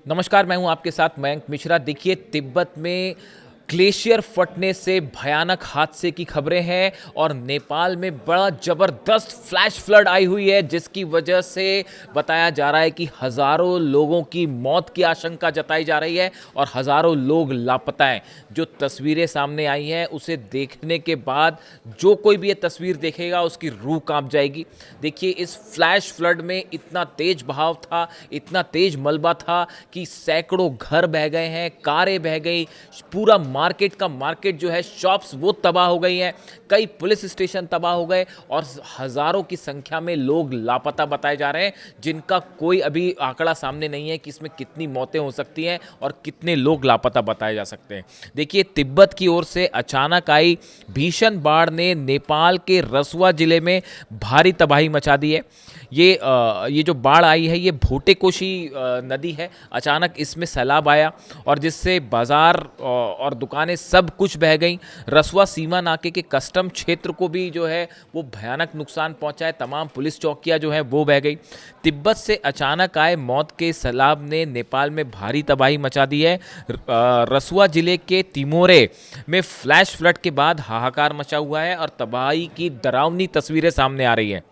नमस्कार, मैं हूं आपके साथ मयंक मिश्रा। देखिए, तिब्बत में ग्लेशियर फटने से भयानक हादसे की खबरें हैं और नेपाल में बड़ा ज़बरदस्त फ्लैश फ्लड आई हुई है, जिसकी वजह से बताया जा रहा है कि हज़ारों लोगों की मौत की आशंका जताई जा रही है और हज़ारों लोग लापता हैं। जो तस्वीरें सामने आई हैं, उसे देखने के बाद जो कोई भी ये तस्वीर देखेगा उसकी रूह कांप जाएगी। देखिए, इस फ्लैश फ्लड में इतना तेज़ बहाव था, इतना तेज़ मलबा था कि सैकड़ों घर बह गए हैं, कारें बह गई, पूरा मार्केट जो है, शॉप्स वो तबाह हो गई हैं, कई पुलिस स्टेशन तबाह हो गए और हज़ारों की संख्या में लोग लापता बताए जा रहे हैं, जिनका कोई अभी आंकड़ा सामने नहीं है कि इसमें कितनी मौतें हो सकती हैं और कितने लोग लापता बताए जा सकते हैं। देखिए, तिब्बत की ओर से अचानक आई भीषण बाढ़ ने नेपाल के रसुआ जिले में भारी तबाही मचा दी है। ये जो बाढ़ आई है, ये भोटेकोशी नदी है। अचानक इसमें सैलाब आया और जिससे बाजार और दुकानें सब कुछ बह गईं। रसुआ सीमा नाके के कस्टम क्षेत्र को भी जो है वो भयानक नुकसान पहुंचा है। तमाम पुलिस चौकियां जो हैं वो बह गई। तिब्बत से अचानक आए मौत के सैलाब ने नेपाल में भारी तबाही मचा दी है। रसुआ जिले के तिमोरे में फ्लैश फ्लड के बाद हाहाकार मचा हुआ है और तबाही की डरावनी तस्वीरें सामने आ रही हैं।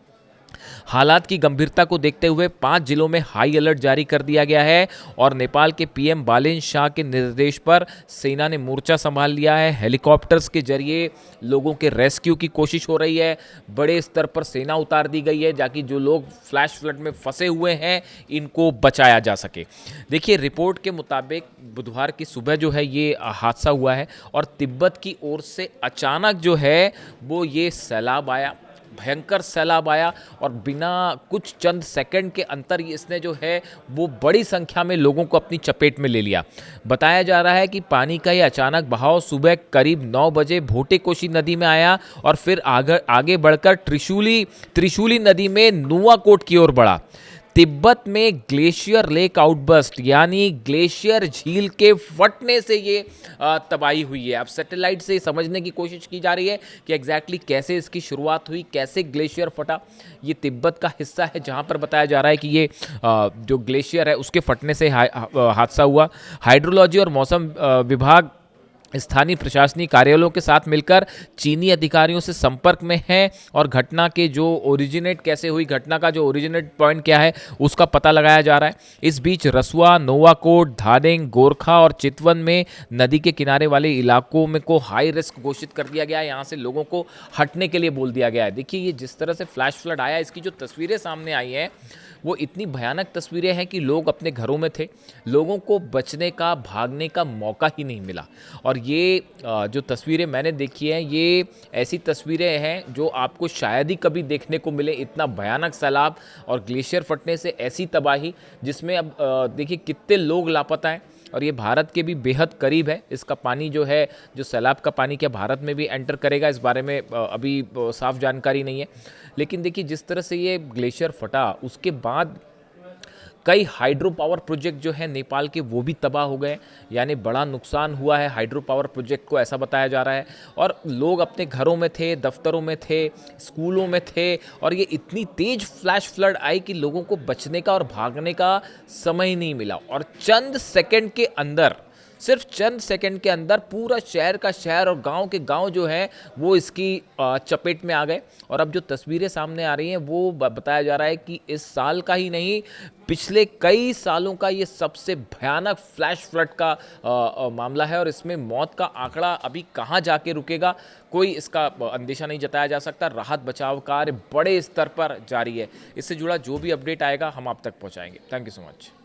हालात की गंभीरता को देखते हुए 5 जिलों में हाई अलर्ट जारी कर दिया गया है और नेपाल के पीएम बालेन शाह के निर्देश पर सेना ने मोर्चा संभाल लिया है। हेलीकॉप्टर्स के जरिए लोगों के रेस्क्यू की कोशिश हो रही है। बड़े स्तर पर सेना उतार दी गई है ताकि जो लोग फ्लैश फ्लड में फंसे हुए हैं इनको बचाया जा सके। देखिए, रिपोर्ट के मुताबिक बुधवार की सुबह जो है ये हादसा हुआ है और तिब्बत की ओर से अचानक जो है वो ये सैलाब आया, भयंकर सैलाब आया और बिना कुछ चंद सेकंड के अंतर इसने जो है वो बड़ी संख्या में लोगों को अपनी चपेट में ले लिया। बताया जा रहा है कि पानी का ये अचानक बहाव सुबह करीब 9 बजे भोटेकोशी नदी में आया और फिर आगे बढ़कर त्रिशूली नदी में नुआकोट की ओर बढ़ा। तिब्बत में ग्लेशियर लेक आउटबर्स्ट यानी ग्लेशियर झील के फटने से ये तबाही हुई है। अब सैटेलाइट से समझने की कोशिश की जा रही है कि एग्जैक्टली कैसे इसकी शुरुआत हुई, कैसे ग्लेशियर फटा। ये तिब्बत का हिस्सा है जहां पर बताया जा रहा है कि ये जो ग्लेशियर है उसके फटने से हादसा हुआ। हाइड्रोलॉजी और मौसम विभाग स्थानीय प्रशासनिक कार्यालयों के साथ मिलकर चीनी अधिकारियों से संपर्क में हैं और घटना के जो ओरिजिनेट कैसे हुई, घटना का जो ओरिजिनेट पॉइंट क्या है उसका पता लगाया जा रहा है। इस बीच रसुआ, नोवाकोट, धादेंग, गोरखा और चितवन में नदी के किनारे वाले इलाकों में को हाई रिस्क घोषित कर दिया गया है। यहाँ से लोगों को हटने के लिए बोल दिया गया है। देखिए, ये जिस तरह से फ्लैश फ्लड आया, इसकी जो तस्वीरें सामने आई हैं वो इतनी भयानक तस्वीरें हैं कि लोग अपने घरों में थे, लोगों को बचने का, भागने का मौका ही नहीं मिला। और ये जो तस्वीरें मैंने देखी हैं, ये ऐसी तस्वीरें हैं जो आपको शायद ही कभी देखने को मिले। इतना भयानक सैलाब और ग्लेशियर फटने से ऐसी तबाही, जिसमें अब देखिए कितने लोग लापता हैं और ये भारत के भी बेहद करीब है। इसका पानी जो है, जो सैलाब का पानी क्या भारत में भी एंटर करेगा, इस बारे में अभी साफ जानकारी नहीं है। लेकिन देखिए, जिस तरह से ये ग्लेशियर फटा उसके बाद कई हाइड्रो पावर प्रोजेक्ट जो है नेपाल के वो भी तबाह हो गए, यानी बड़ा नुकसान हुआ है हाइड्रो पावर प्रोजेक्ट को, ऐसा बताया जा रहा है। और लोग अपने घरों में थे, दफ्तरों में थे, स्कूलों में थे और ये इतनी तेज फ्लैश फ्लड आई कि लोगों को बचने का और भागने का समय ही नहीं मिला और चंद सेकंड के अंदर, सिर्फ चंद सेकंड के अंदर पूरा शहर का शहर और गांव के गांव जो है वो इसकी चपेट में आ गए। और अब जो तस्वीरें सामने आ रही हैं वो बताया जा रहा है कि इस साल का ही नहीं, पिछले कई सालों का ये सबसे भयानक फ्लैश फ्लड का मामला है और इसमें मौत का आंकड़ा अभी कहाँ जाके रुकेगा, कोई इसका अंदेशा नहीं जताया जा सकता। राहत बचाव कार्य बड़े स्तर पर जारी है। इससे जुड़ा जो भी अपडेट आएगा हम आप तक पहुँचाएंगे। Thank you so much.